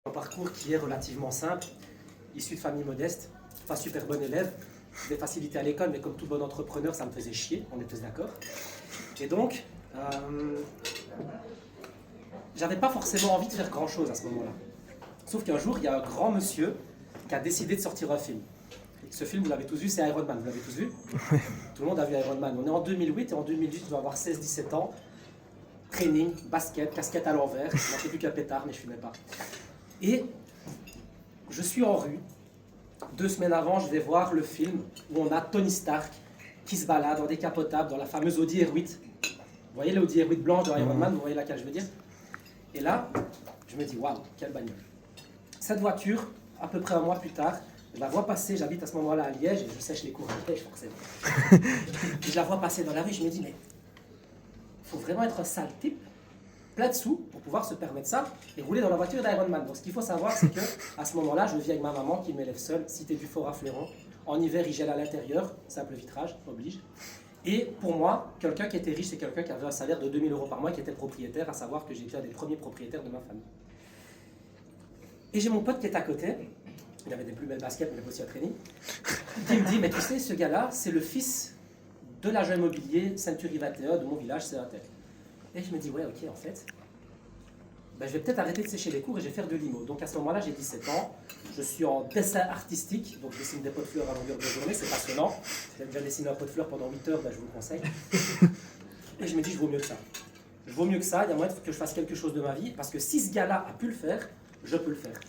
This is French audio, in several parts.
Un parcours qui est relativement simple, issu de famille modeste, pas super bon élève, des facilités à l'école, mais comme tout bon entrepreneur, ça me faisait chier, on est tous d'accord. Et donc, j'avais pas forcément envie de faire grand chose à ce moment-là. Sauf qu'un jour, il y a un grand monsieur qui a décidé de sortir un film. Ce film, vous l'avez tous vu, c'est Iron Man, vous l'avez tous vu? Tout le monde a vu Iron Man. On est en 2008 et en 2008, je dois avoir 16-17 ans. Training, basket, casquette à l'envers, je n'en fais plus qu'un pétard, mais je fumais pas. Et je suis en rue. 2 semaines avant, je vais voir le film où on a Tony Stark qui se balade en décapotable dans la fameuse Audi R8. Vous voyez l'Audi R8 blanc de Iron Man, vous voyez laquelle je veux dire? Et là, je me dis, waouh, quelle bagnole. Cette voiture, à peu près un mois plus tard, je la vois passer, j'habite à ce moment-là à Liège, et je sèche les cours de pêche forcément. Et je la vois passer dans la rue, je me dis, mais il faut vraiment être un sale type, plein de sous, pour pouvoir se permettre ça, et rouler dans la voiture d'Iron Man. Donc ce qu'il faut savoir, c'est qu'à ce moment-là, je vis avec ma maman qui m'élève seule, cité du Fort à Fléron. En hiver, il gèle à l'intérieur, simple vitrage, oblige. Et pour moi, quelqu'un qui était riche, c'est quelqu'un qui avait un salaire de 2000 € par mois, qui était propriétaire, à savoir que j'étais un des premiers propriétaires de ma famille. Et j'ai mon pote qui est à côté, il avait des plus belles baskets, mais il avait aussi un training, qui me dit, mais tu sais, ce gars-là, c'est le fils de l'agent immobilier Century 21 de mon village, c'est un tel. Et je me dis, ouais, ok, en fait, ben, je vais peut-être arrêter de sécher les cours et je vais faire de l'IMO. Donc à ce moment-là, j'ai 17 ans, je suis en dessin artistique, donc je dessine des pots de fleurs à longueur de journée, c'est passionnant. J'ai déjà dessiné un pot de fleurs pendant 8 heures, ben, je vous le conseille. Et je me dis, je vaux mieux que ça. Je vaux mieux que ça, il y a moyen que je fasse quelque chose de ma vie, parce que si ce gars-là a pu le faire, je peux le faire.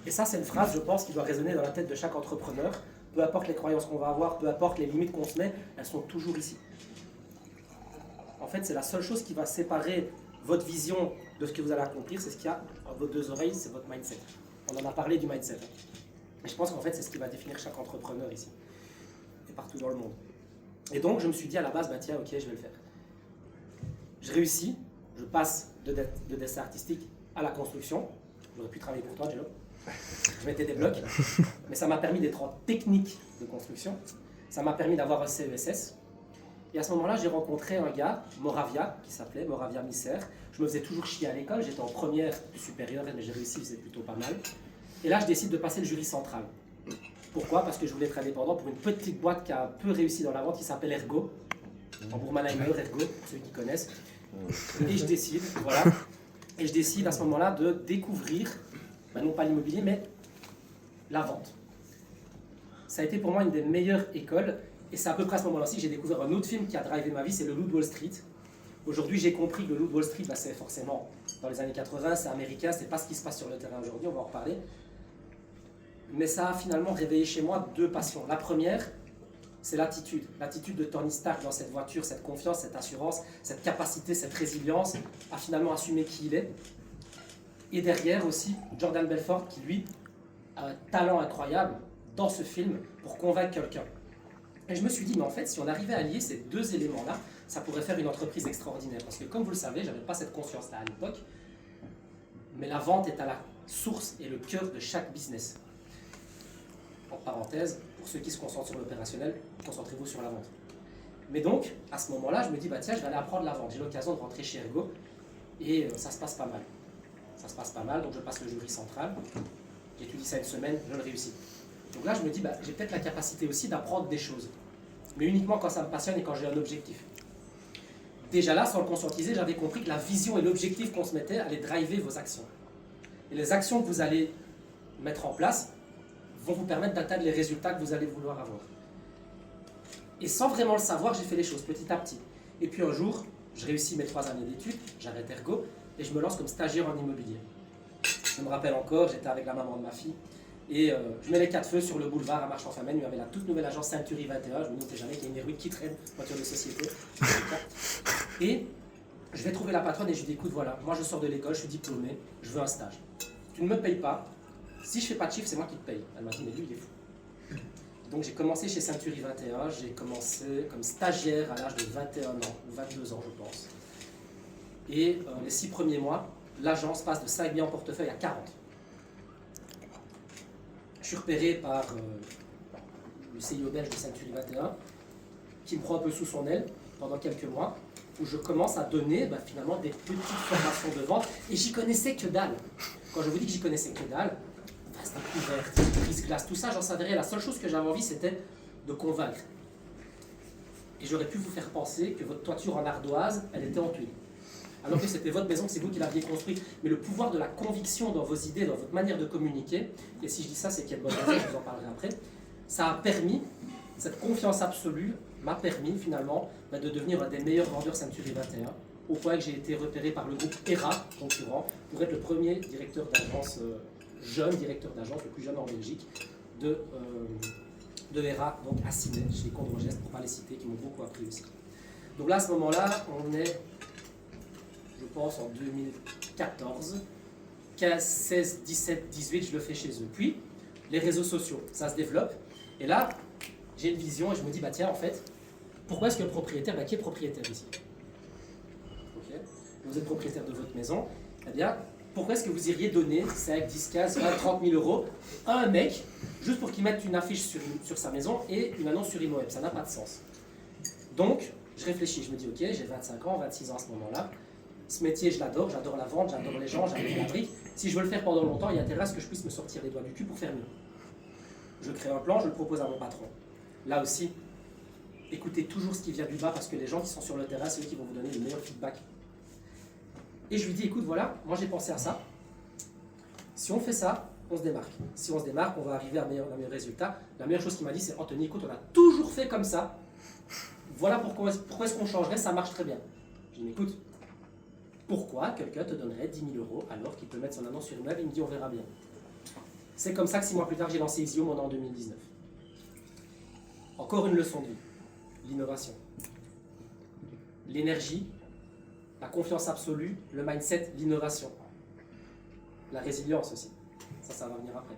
Et ça, c'est une phrase, je pense, qui doit résonner dans la tête de chaque entrepreneur. Peu importe les croyances qu'on va avoir, peu importe les limites qu'on se met, elles sont toujours ici. En fait, c'est la seule chose qui va séparer votre vision de ce que vous allez accomplir, c'est ce qu'il y a dans vos 2 oreilles, c'est votre mindset. On en a parlé du mindset. Et je pense qu'en fait, c'est ce qui va définir chaque entrepreneur ici, et partout dans le monde. Et donc, je me suis dit à la base, bah tiens, ok, je vais le faire. Je réussis, je passe de dessin artistique à la construction. J'aurais pu travailler pour toi, Jello. Je mettais des blocs, mais ça m'a permis d'être en technique de construction. Ça m'a permis d'avoir un CESS. Et à ce moment-là, j'ai rencontré un gars, Moravia, qui s'appelait Moravia Misser. Je me faisais toujours chier à l'école, j'étais en première supérieure, mais j'ai réussi, c'était plutôt pas mal. Et là, je décide de passer le jury central. Pourquoi? Parce que je voulais être indépendant pour une petite boîte qui a un peu réussi dans la vente, qui s'appelle Ergo. En Bourg-Malheimer, Ergo, pour ceux qui connaissent. Et je décide, voilà. Et je décide à ce moment-là de découvrir, ben non pas l'immobilier, mais la vente. Ça a été pour moi une des meilleures écoles. Et c'est à peu près à ce moment-là aussi que j'ai découvert un autre film qui a drivé ma vie, c'est Le Loup de Wall Street. Aujourd'hui, j'ai compris que Le Loup de Wall Street, bah, c'est forcément dans les années 80, c'est américain, c'est pas ce qui se passe sur le terrain aujourd'hui, on va en reparler. Mais ça a finalement réveillé chez moi 2 passions. La première, c'est l'attitude. L'attitude de Tony Stark dans cette voiture, cette confiance, cette assurance, cette capacité, cette résilience à finalement assumer qui il est. Et derrière aussi, Jordan Belfort qui, lui, a un talent incroyable dans ce film pour convaincre quelqu'un. Et je me suis dit, mais en fait, si on arrivait à lier ces 2 éléments-là, ça pourrait faire une entreprise extraordinaire. Parce que comme vous le savez, je n'avais pas cette conscience-là à l'époque, mais la vente est à la source et le cœur de chaque business. En parenthèse, pour ceux qui se concentrent sur l'opérationnel, concentrez-vous sur la vente. Mais donc, à ce moment-là, je me dis, bah tiens, je vais aller apprendre la vente. J'ai l'occasion de rentrer chez Ergo et ça se passe pas mal. Ça se passe pas mal, donc je passe le jury central. J'étudie ça une semaine, je le réussis. Donc là, je me dis, bah, j'ai peut-être la capacité aussi d'apprendre des choses. Mais uniquement quand ça me passionne et quand j'ai un objectif. Déjà là, sans le conscientiser, j'avais compris que la vision et l'objectif qu'on se mettait allaient driver vos actions. Et les actions que vous allez mettre en place vont vous permettre d'atteindre les résultats que vous allez vouloir avoir. Et sans vraiment le savoir, j'ai fait les choses petit à petit. Et puis un jour, je réussis mes 3 années d'études, j'arrête Ergo, et je me lance comme stagiaire en immobilier. Je me rappelle encore, j'étais avec la maman de ma fille, et je mets les 4 feux sur le boulevard à Marche-en-Famenne. Il y avait la toute nouvelle agence Century 21. Je me disais jamais qu'il y a une héroïne qui traîne, voiture de société. Et je vais trouver la patronne et je lui dis, écoute, voilà, moi je sors de l'école, je suis diplômé, je veux un stage. Tu ne me payes pas. Si je fais pas de chiffre, c'est moi qui te paye. Elle m'a dit, mais lui, il est fou. Donc j'ai commencé chez Century 21. J'ai commencé comme stagiaire à l'âge de 21 ans, ou 22 ans, je pense. Et les 6 premiers mois, l'agence passe de 5 biens en portefeuille à 40. Je suis repéré par le CIO belge de Century 21 qui me prend un peu sous son aile pendant quelques mois où je commence à donner finalement des petites formations de vente et j'y connaissais que dalle. Quand je vous dis que j'y connaissais que dalle, veste couverte, brise-glace, tout ça, j'en savais rien. La seule chose que j'avais envie, c'était de convaincre. Et j'aurais pu vous faire penser que votre toiture en ardoise, elle était en tuiles. Alors que c'était votre maison, que c'est vous qui l'aviez construite. Mais le pouvoir de la conviction dans vos idées, dans votre manière de communiquer, et si je dis ça, c'est qu'il y a de bonnes raisons, je vous en parlerai après, ça a permis, cette confiance absolue m'a permis finalement de devenir un des meilleurs vendeurs Century 21, au point que j'ai été repéré par le groupe ERA, concurrent, pour être le premier directeur d'agence, jeune directeur d'agence, le plus jeune en Belgique, de ERA, donc à Ciné, chez Condrogest, pour ne pas les citer, qui m'ont beaucoup appris aussi. Donc là, à ce moment-là, on est, je pense, en 2014, 15, 16, 17, 18, je le fais chez eux. Puis, les réseaux sociaux, ça se développe. Et là, j'ai une vision et je me dis, bah tiens, en fait, pourquoi est-ce que le propriétaire, qui est propriétaire ici? Okay. Vous êtes propriétaire de votre maison, eh bien, pourquoi est-ce que vous iriez donner 5, 10, 15, 20, 30 000 euros à un mec, juste pour qu'il mette une affiche sur sa maison et une annonce sur ImoWeb? Ça n'a pas de sens. Donc, je réfléchis, je me dis, ok, j'ai 25 ans, 26 ans à ce moment-là. Ce métier, je l'adore, j'adore la vente, j'adore les gens, j'adore la brique. Si je veux le faire pendant longtemps, il y a intérêt à ce que je puisse me sortir les doigts du cul pour faire mieux. Je crée un plan, je le propose à mon patron. Là aussi, écoutez toujours ce qui vient du bas parce que les gens qui sont sur le terrain, c'est eux qui vont vous donner le meilleur feedback. Et je lui dis, écoute, voilà, moi j'ai pensé à ça. Si on fait ça, on se démarque. Si on se démarque, on va arriver à un meilleur résultat. La meilleure chose qu'il m'a dit, c'est Anthony, écoute, on a toujours fait comme ça. Voilà pourquoi est-ce qu'on changerait, ça marche très bien. Je lui dis, écoute, pourquoi quelqu'un te donnerait 10 000 euros alors qu'il peut mettre son annonce sur une web? Il me dit, on verra bien. C'est comme ça que 6 mois plus tard, j'ai lancé Easy Home en 2019. Encore une leçon de vie, l'innovation. L'énergie, la confiance absolue, le mindset, l'innovation. La résilience aussi. Ça va venir après.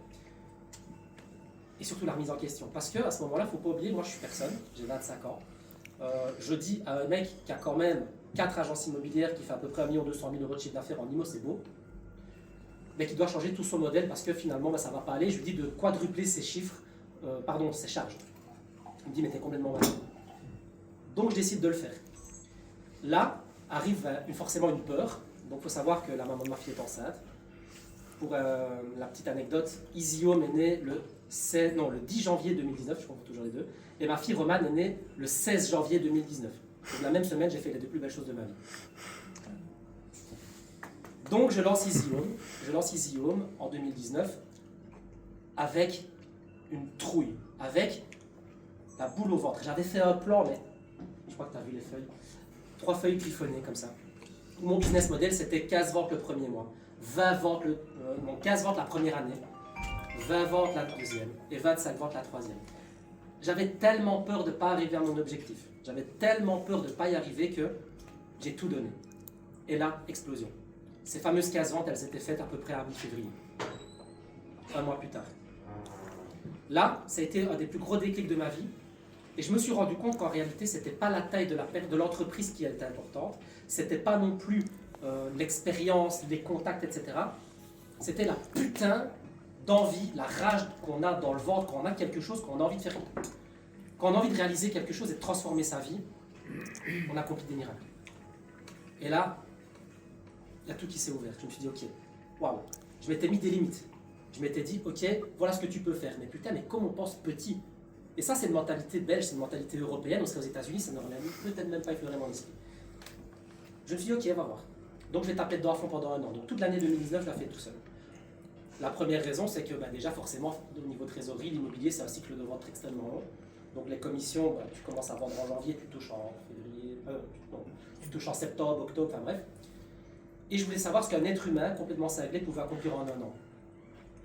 Et surtout la remise en question. Parce qu'à ce moment-là, il ne faut pas oublier, moi je suis personne, j'ai 25 ans. Je dis à un mec qui a quand même 4 agences immobilières, qui fait à peu près 1 200 000 euros de chiffre d'affaires en IMO, c'est beau, mais qui doit changer tout son modèle parce que finalement ça ne va pas aller. Je lui dis de quadrupler ses chiffres, ses charges. Il me dit, mais t'es complètement malade. Donc je décide de le faire. Là arrive forcément une peur. Donc il faut savoir que la maman de ma fille est enceinte. Pour la petite anecdote, Easy Home est né le 10 janvier 2019, je comprends toujours les deux, et ma fille Romane est née le 16 janvier 2019. Donc la même semaine, j'ai fait les 2 plus belles choses de ma vie. Donc je lance Easy Home en 2019 avec une trouille, avec la boule au ventre. J'avais fait un plan, mais je crois que tu as vu les feuilles. 3 feuilles griffonnées comme ça. Mon business model, c'était 15 ventes le premier mois, 20 ventes 15 ventes la première année, 20 ventes la deuxième et 25 ventes la troisième. J'avais tellement peur de ne pas arriver à mon objectif. J'avais tellement peur de ne pas y arriver que j'ai tout donné. Et là, explosion. Ces fameuses 15 ventes, elles étaient faites à peu près à mi-février. 1 mois plus tard. Là, ça a été un des plus gros déclics de ma vie. Et je me suis rendu compte qu'en réalité, ce n'était pas la taille de l'entreprise qui était importante. Ce n'était pas non plus l'expérience, les contacts, etc. C'était la putain d'envie, la rage qu'on a dans le ventre, quand on a quelque chose, qu'on a envie de faire, quand on a envie de réaliser quelque chose et de transformer sa vie, on accomplit des miracles. Et là, il y a tout qui s'est ouvert. Je me suis dit, ok, waouh, je m'étais mis des limites. Je m'étais dit, ok, voilà ce que tu peux faire. Mais putain, mais comme on pense petit. Et ça, c'est une mentalité belge, c'est une mentalité européenne. On serait aux États-Unis, ça n'aurait peut-être même pas effleuré mon esprit. Je me suis dit, ok, va voir. Donc, je vais taper dedans à fond pendant 1 an. Donc, toute l'année 2019, je l'ai fait tout seul. La première raison, c'est que déjà, forcément, au niveau trésorerie, l'immobilier, c'est un cycle de vente extrêmement long. Donc, les commissions, tu commences à vendre en janvier, tu touches en février, tu touches en septembre, octobre, enfin bref. Et je voulais savoir ce qu'un être humain complètement cinglé pouvait accomplir en 1 an.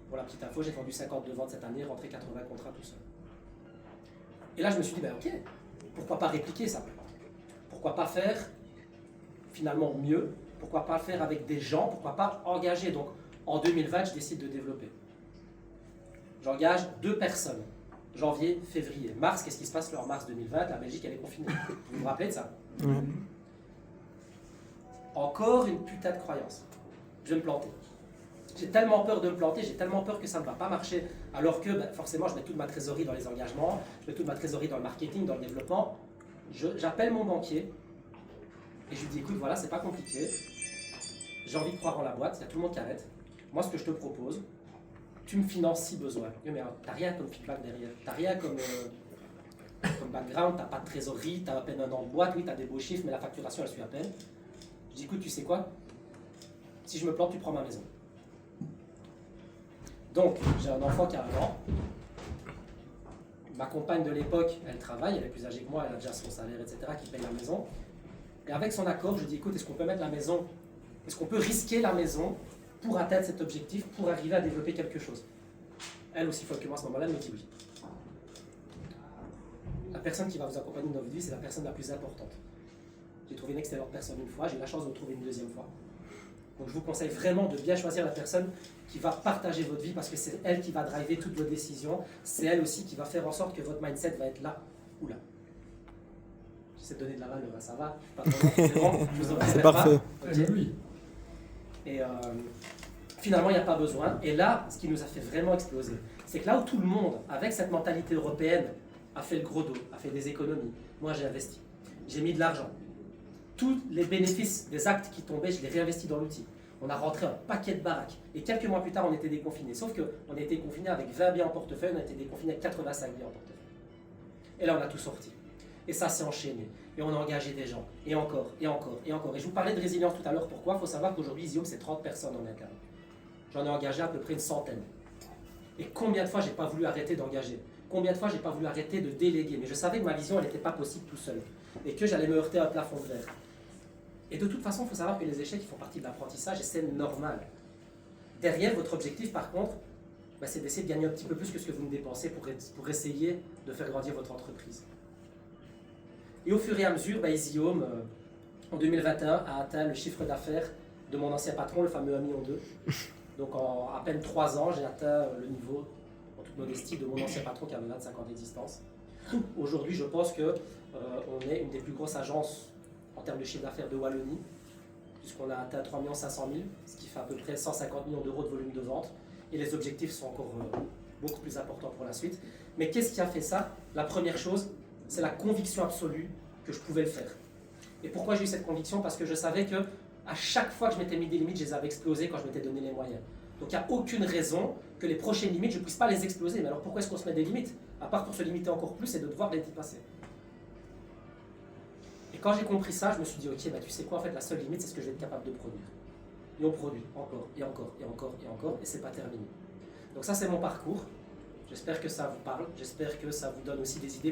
Pour la petite info, j'ai vendu 52 ventes cette année, rentré 80 contrats tout seul. Et là, je me suis dit, ben ok, pourquoi pas répliquer ça? Pourquoi pas faire finalement mieux? Pourquoi pas faire avec des gens? Pourquoi pas engager? Donc, en 2020, je décide de développer. J'engage 2 personnes. Janvier, février. Mars, qu'est-ce qui se passe? En mars 2020, la Belgique, elle est confinée. Vous vous rappelez de ça? Encore une putain de croyance. Je vais me planter. J'ai tellement peur de me planter, j'ai tellement peur que ça ne va pas marcher, alors que forcément je mets toute ma trésorerie dans les engagements, je mets toute ma trésorerie dans le marketing, dans le développement. J'appelle mon banquier et je lui dis, écoute, voilà, c'est pas compliqué, j'ai envie de croire en la boîte, il y a tout le monde qui arrête, Moi, ce que je te propose, tu me finances si besoin. Mais t'as rien comme feedback derrière. T'as rien comme background, t'as pas de trésorerie, t'as à peine un an de boîte, oui, t'as des beaux chiffres, mais la facturation, elle suit à peine. Je dis, écoute, tu sais quoi? Si je me plante, tu prends ma maison. Donc, j'ai un enfant qui a 1 an. Ma compagne de l'époque, elle travaille, elle est plus âgée que moi, elle a déjà son salaire, etc., qui paye la maison. Et avec son accord, je dis, écoute, est-ce qu'on peut mettre la maison, est-ce qu'on peut risquer la maison pour atteindre cet objectif, pour arriver à développer quelque chose? Elle, aussi folle que moi à ce moment-là, elle me dit oui. La personne qui va vous accompagner dans votre vie, c'est la personne la plus importante. J'ai trouvé une excellente personne une fois, j'ai eu la chance de le trouver une deuxième fois. Donc je vous conseille vraiment de bien choisir la personne qui va partager votre vie parce que c'est elle qui va driver toutes vos décisions. C'est elle aussi qui va faire en sorte que votre mindset va être là ou là. J'essaie de donner de la valeur, ça va? Pas vraiment, c'est bon, je vous en c'est parfait. Okay. Oui. Et finalement, il n'y a pas besoin. Et là, ce qui nous a fait vraiment exploser, c'est que là où tout le monde, avec cette mentalité européenne, a fait le gros dos, a fait des économies, moi j'ai investi, j'ai mis de l'argent. Tous les bénéfices des actes qui tombaient, je les réinvestis dans l'outil. On a rentré un paquet de baraques. Et quelques mois plus tard, on était déconfinés. Sauf qu'on a été confinés avec 20 biens en portefeuille, on a été déconfinés avec 85 biens en portefeuille. Et là, on a tout sorti. Et ça s'est enchaîné. Et on a engagé des gens. Et encore, et encore, et encore. Et je vous parlais de résilience tout à l'heure. Pourquoi? Il faut savoir qu'aujourd'hui, Isium, c'est 30 personnes en interne. J'en ai engagé à peu près une centaine. Et combien de fois j'ai pas voulu arrêter d'engager? Combien de fois j'ai pas voulu arrêter de déléguer? Mais je savais que ma vision, elle n'était pas possible tout seul. Et que j'allais me heurter à un plafond de verre. Et de toute façon, il faut savoir que les échecs font partie de l'apprentissage et c'est normal. Derrière, votre objectif, par contre, c'est d'essayer de gagner un petit peu plus que ce que vous me dépensez pour essayer de faire grandir votre entreprise. Et au fur et à mesure, Isium, en 2021, a atteint le chiffre d'affaires de mon ancien patron, le fameux 1,2 million. Donc en à peine 3 ans, j'ai atteint le niveau, en toute modestie, de mon ancien patron qui avait 25 ans d'existence. Aujourd'hui, je pense qu'on est une des plus grosses agences en termes de chiffre d'affaires de Wallonie, puisqu'on a atteint 3 500 000, ce qui fait à peu près 150 millions d'euros de volume de vente. Et les objectifs sont encore beaucoup plus importants pour la suite. Mais qu'est-ce qui a fait ça? La première chose, c'est la conviction absolue que je pouvais le faire. Et pourquoi j'ai eu cette conviction? Parce que je savais que à chaque fois que je m'étais mis des limites, je les avais explosées quand je m'étais donné les moyens. Donc il n'y a aucune raison que les prochaines limites, je ne puisse pas les exploser. Mais alors pourquoi est-ce qu'on se met des limites? À part pour se limiter encore plus et de devoir les dépasser. Et quand j'ai compris ça, je me suis dit, ok, tu sais quoi, en fait, la seule limite, c'est ce que je vais être capable de produire. Et on produit encore, et encore, et encore, et encore, et c'est pas terminé. Donc ça, c'est mon parcours. J'espère que ça vous parle, j'espère que ça vous donne aussi des idées